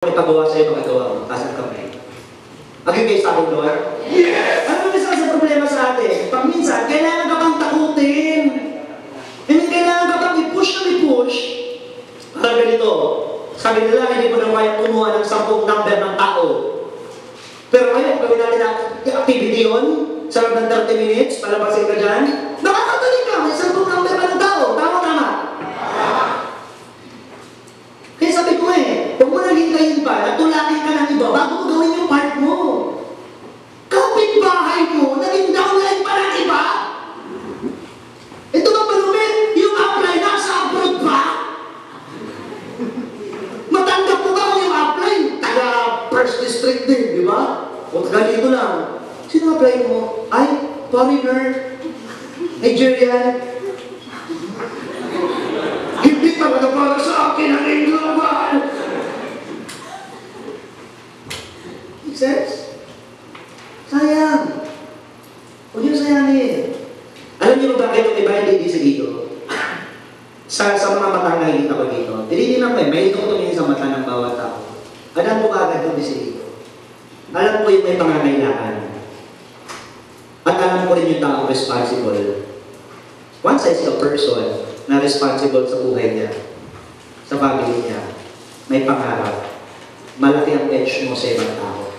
May pagawa sa'yo, magagawa mo. Taas ang kamay. Agree kayo sa akin, Lord? Yes! Ano ba sa problema sa atin? Pag minsan, kailangan ka pang takutin. Hindi kailangan ka pang i-push na i-push. Parang ganito. Sabi nila, hindi mo na kaya kumuha ng 10 number ng tao. Pero ngayon, gawin natin ang activity yun, sa loob ng 30 minutes, palabasin ka dyan, nakakataling ka, may 10 number pa ng tao. Tama. Kaya sabi ko huwag mo nang hintayin pa, natulakin ka ng iba bago mo gawin yung part mo. Kapit-bahay mo, naging downline pa ng iba. Ito ba malumit? Yung apply nasa abroad pa? Matanggap mo ba kung yung apply? Taga First District din, di ba? O taga dito lang. Sino apply mo? Ay, foreigner, Nigerian. Hindi talaga para sa akin ang global. Make sense? Sayang. Huwag yung sayangin. Alam niyo ba bakit yung iba hindi dito? Sa mga mata na nakikita ko dito, tinitingnan ko may ito tumingin sa mata ng bawat tao. Alam ko agad yung dito. Alam ko yung may pangangailangan. At alam ko rin yung tao responsible. Once I see a person na responsible sa buhay niya, sa family niya, may pangarap, malaki ang edge mo sa ibang tao.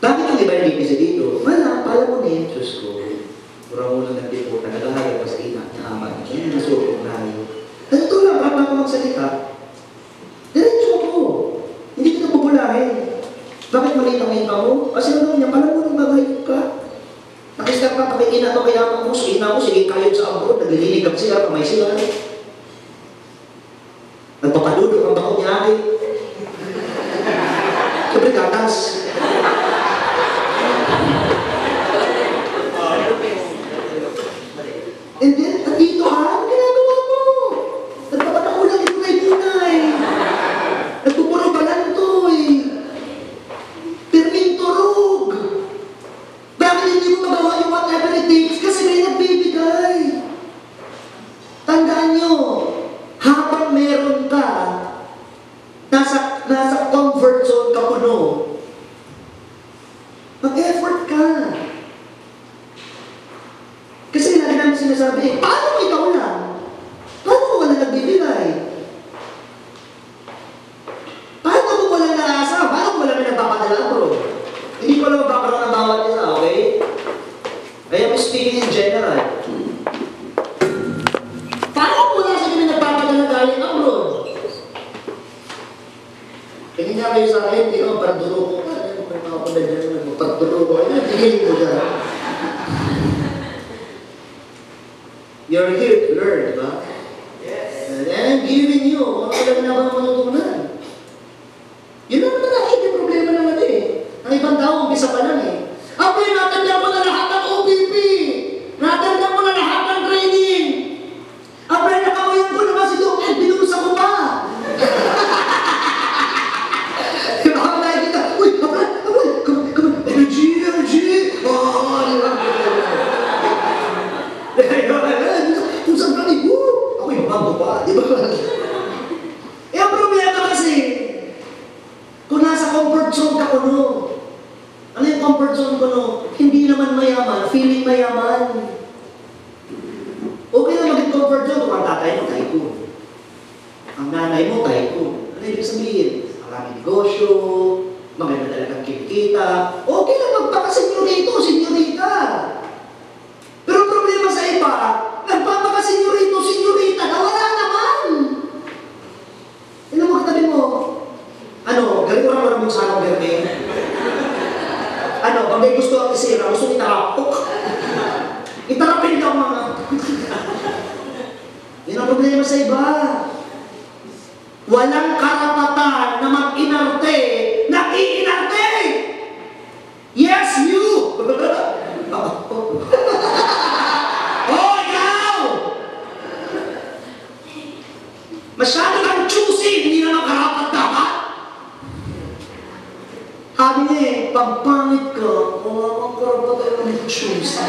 Bakit ang iba hindi kasi dito? Wala, pala mo niya, Diyos ko. Pura mo lang nagtiputan, nagahayag pa sa ina, na ama niya, yung nasukong na yun. Ganito lang, bago ako magsalita. Diretso ako. Hindi kita pupulahin. Bakit maliit ang ina mo? Kasi ano niya, pala mo nang magayag ka. Nakistap ka, pakikina ito kaya mo, sige na mo, sige kayod sa abroad, naglililigab sila, kamay sila. Nagpapadudok ang bako niya akin. Siyempre gatas. And then, dito ang ginagawa mo. Nagpapatakulang ito na ibunay. Nagpupuro balantoy. Perminturog. Bakit hindi mo magawa yung whatever it takes? Kasi may nagbibigay. Tandaan nyo, habang meron ka, nasa comfort zone ka puno, mag-effort ka. Kasi lagi namin sinasabi, paano ikaw lang? Paano ko wala nagbibigay? Paano ko wala naasa? Paano ko wala nagpapadala bro? Hindi ko lang mabakaroon ng bawat isa, okay? I am speaking in general. Paano ko wala sa kami nagpapadala galing abroad? Tingin nga kayo sa akin, parduro ko ka. May mga pala parduro ko. Tingin mo dyan. You're here to learn, di ba? Yes. And I'm giving you, ano ka lang na matutunan? Yun naman na yung problema naman Ang ibang tao, umpisa pa lang Apoy, natandang mo na lahat ng OPP! Natandang mo na lahat ng training! Apoy, nakawayan ko naman si Doc Ed, binusa ko pa! Diba ako nakikita, uy, apoy, come on, energy! Kung saan kami, ako'y mabago pa, di ba? Ang problema kasi, kung nasa comfort zone ka kuno, ano yung comfort zone kuno? Hindi naman mayaman, feeling mayaman. Okay na maging comfort zone kung ang tatay mo, tycoon. Ang nanay mo, tycoon. Ano ibig sabihin? Maraming negosyo, maganda talagang kinikita. Okay lang magpaka-senyorito, senyorita. Pero ang problema sa iba, nagpapaka-senyorito, senyorita na wala naman. Ano mo katabi mo? Ano, galing orang-orang mo sa anong berde? Ano, pag may gusto ang isira, gusto itarapok. Itarapin daw mga. Yan ang problema sa iba. Walang karapatan na mag-inarte, nag-iinarte! Yes, you! Oh, ikaw! Masyado kang choosy, hindi naman karapat dapat. Sabi niya pag pangit ka, ang karapat tayo ng choosy.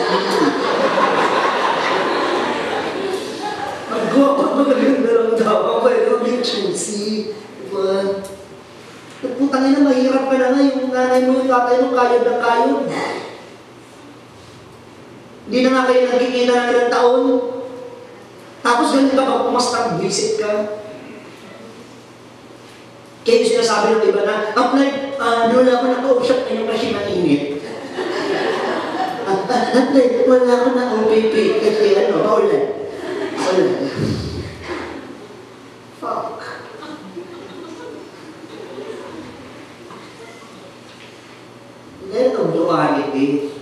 Pag guwapat magaganda lang daw, ako ay choosy. Diba? Putang ina, mahirap ka na nga, yung nanay mo, yung tatay mo, kayod ng kayod. Hindi na nga kayo nagkikita ng ilang taon. Tapos ganun ka pag pumastang, visit ka. Kaya yung sinasabi ng iba na, apply, wala ako naka-usap ngayon kasi mainit. Apply, wala ako na-OPP kasi maulan. Fuck. Yan ang buruhan ito.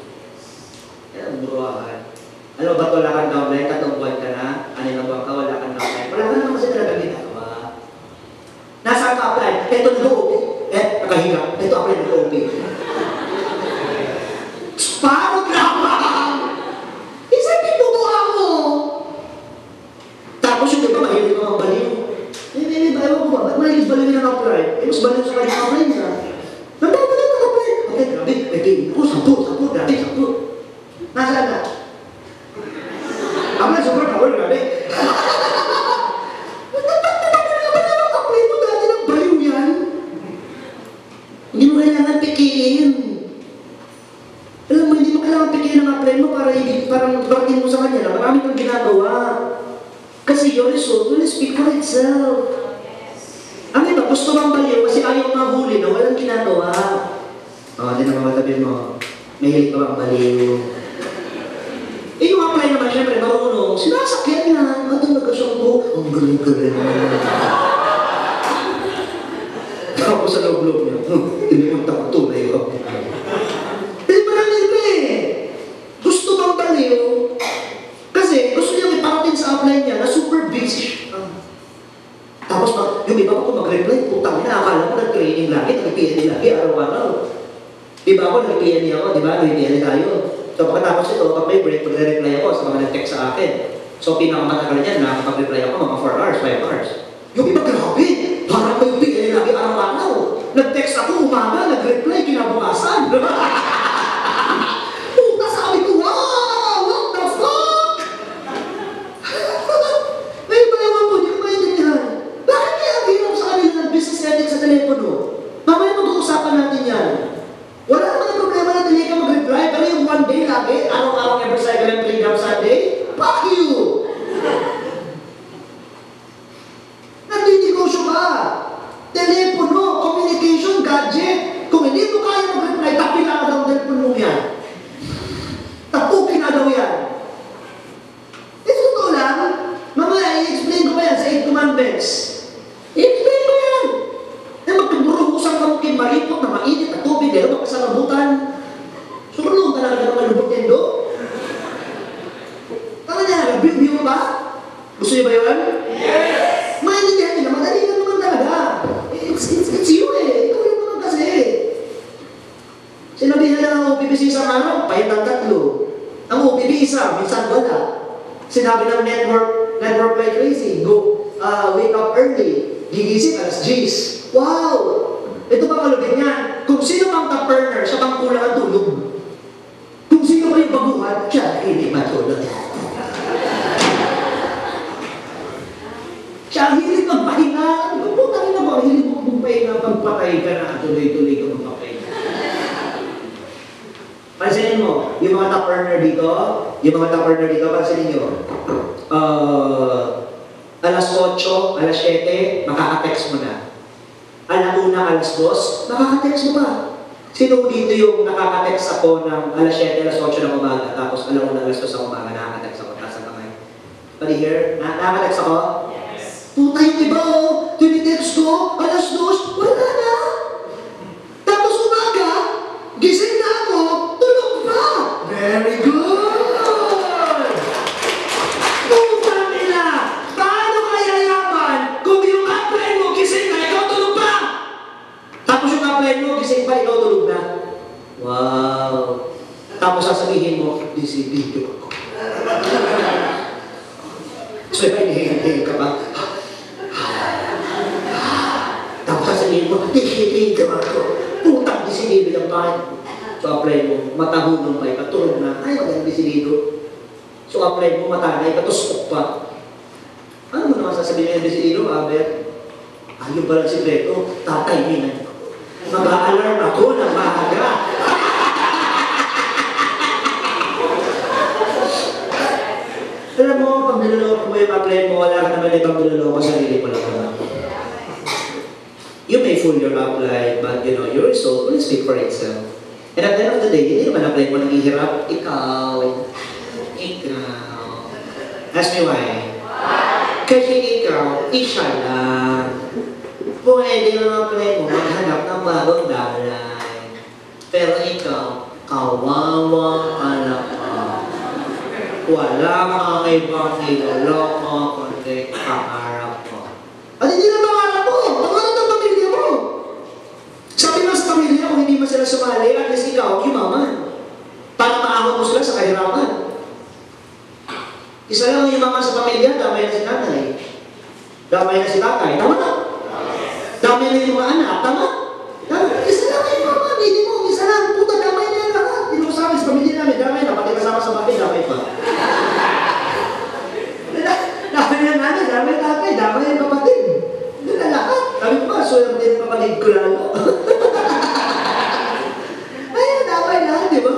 Yan ang buruhan. Ano ba't wala kang downline? 3 buwan ka na? Ano na buwan ka? Wala kang downline? Wala ka naman kasi talaga ginagawa. Nasaan ka apply? Ito nag-OP. Nakahiga. Ito apply nag-OP. Parang lamang! Isang pinubuha mo! Tapos yung iba, mahilig ka magbaliw. Ewan ko ba? Ba't mahilig baliw niya ng-apply? Mas baliw sa kanya apply niya. Nagpapalay mag-apply. Okay, grabe. May pili ko. 10. Grabe, 10. Nasaan na? Apply, super power, grabe. Apply mo dati ng baliw yan. Hindi mo kailangan pikiin. Alam mo, hindi mo kailangan pikiin ang apply mo para parang barating mo sa kanya na marami kang ginagawa. Kasi your result will speak for itself. Ang iba, gusto mang baliw kasi ayaw mahuli na walang ginagawa. Hindi na mamatabi mo. Mahilig ka bang baliw? Yung apply naman, syempre, marunong. Sinasakyan yan. Nagkasang ko. Ang galing-galing. Ako sa loob-loob niya. Tinipunta ko tunay ko. Gusto bang baliw? Kasi gusto niya iparating sa apply niya na super busy. Tapos yung iba ko mag-reply, putang ina, akala mo nag-training lagi, nag-PND lagi, araw-araw. Diba ako, nag-PND ako, diba? Nag-PND tayo. So pagkatapos ito, pag may break, mag-reply ako sa mga nag-text sa akin. So pinakamatagal niyan, nakakapag-reply ako mga 4 hours, 5 hours. Yung iba, grabe! Parang may PND lagi, araw-araw. Nag-text ako, umaga, nag-reply, kinabukasan. Sa telepono. Mamaya mag-uusapan natin yan. Wala naman ang problema na hindi ka mag-reply, pero yung one day lagi, araw-araw every cycle and 3 times a day, fuck you! Nagdi-negosyo ka. Telepono, communication, gadget. Kung hindi mo kaya mag-reply, tapin na daw ang telepono mo yan. Tapukin na daw yan. Ito totoo lang. Mamaya, i-explain ko ba yan sa 8 commandments? I-explain ko yan. Magkaburuhusan ka mungkin maripot na mainit at tubig dahil magkasalabutan. Surulong talaga ng malubot yan do. Tama niya, review ba? Gusto niyo ba yun? Yes! Maintindihan niyo naman, madali lang naman talaga. It's you eh. Ikaw yung naman kasi. Sinabihan na ng OPP sa isang araw, pahit ng 3. Ang OPP isa, minsan wala. Sinabi ng network like crazy, go, wake up early, gigising alas 10. Wow! Ito ba malugin niya? Kung sino bang ka-partner, siya bang kulang ang tulog? Kung sino ba yung baguhan, siya hindi matulog. Siya hilig magpahinga. Putang ina mo, hilig mo magpahinga, pagpatay ka na, tuloy-tuloy ka magpapahinga. Pansinin mo, yung mga top-earner dito, pansinin nyo, alas 8, alas 7, makaka-text mo na. Alauna, alas 2, nakaka-text mo pa. Sino dito yung nakaka-text ako ng alas 7, alas 8 ng umaga, tapos alauna, alas 2 ng umaga, nakaka-text ako, taas ang kamay. Pali here, nakaka-text ako? Yes. Puta yung iba oh, tinitext ko, alas 2, wala na. Tapos umaga, gising na ako, tulog pa. Very good! Gising pa, ikaw tulog na. Wow! Tapos sasabihin mo, disidido ako. So, hinihinga ka ba? Tapos sasabihin mo, disidido ako. Putang disidido yung tayo. So, apply mo, matahunong pa, ikatulog na. Ay, magandang disidido. So, apply mo, matanay, katusok pa. Ano mo naman sasabihin ng disidido, Aber? Ayun palang sikreto, tatay niya. Mag-a-alarm ako ng maaga. Alam mo, pag niloloko mo yung upline mo, wala ka naman ibang niloloko, sarili mo lang naman. You may fool your upline, but you know, your result will speak for itself. And at the end of the day, hindi naman upline mo naghihirap. Ikaw. Ask me why. Kasi ikaw, isa lang. Pwede yung upline mo maghanap ng bagong dalay. Pero ikaw, kawawa ka lang. Wala kang ibang niloloko kundi pangarap mo. At hindi na pangarap mo! Pangarap ng pamilya mo! Sabi nga sa pamilya, kung hindi mo sila sumali, at least ikaw, yumaman. Para maahon mo sila sa kahirapan. Isa lang yung yumaman sa pamilya, damay na si nanay. Damay na si tatay. Tama na? Damay na yung mga anak. Tama? Tama? Isa lang yung yumaman. Hindi mo, isa lang. Puta, damay na yung lahat. Hindi mo sa amin, sa pamilya namin, damay na. Pati kasama sa bahay, damay pa. Damay na nanay, damay na tatay, damay na kapatid. Hindi na lahat. Sabi ko ba, swerte yung kapatid ko lalo. Ayun, damay lahat, di ba?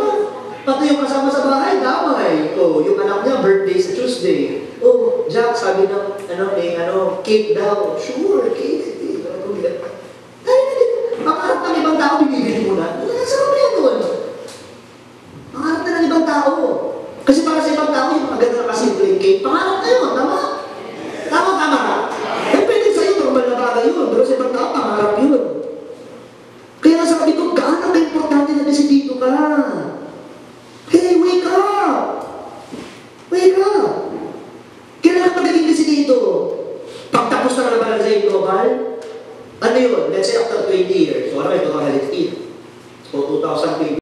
Pati yung kasama sa bahay, damay. Oh, yung anak niya, birthday sa Tuesday. Oh, Jack, sabi ng, cake daw. Sure, cake. Pangarap ng ibang tao, binibili mo na. Nasaan mo yan doon? Pangarap na ng ibang tao. Kasi para sa ibang tao, yung maganda na kasimpleng cake, pangarap na yun, tama? Tama ka. Eh, pwede sa'yo, normal na bagay yun. Pero sa ibang tao, pangarap yun. Kaya nga sabi ko, gaano ka-importante na desidito ka? Hey, wake up! Wake up! Kailangan magiging desidito. Pagtapos na naman sa global, ano yun? Let's say after 20 years, so ano ito, 2015 o 2020.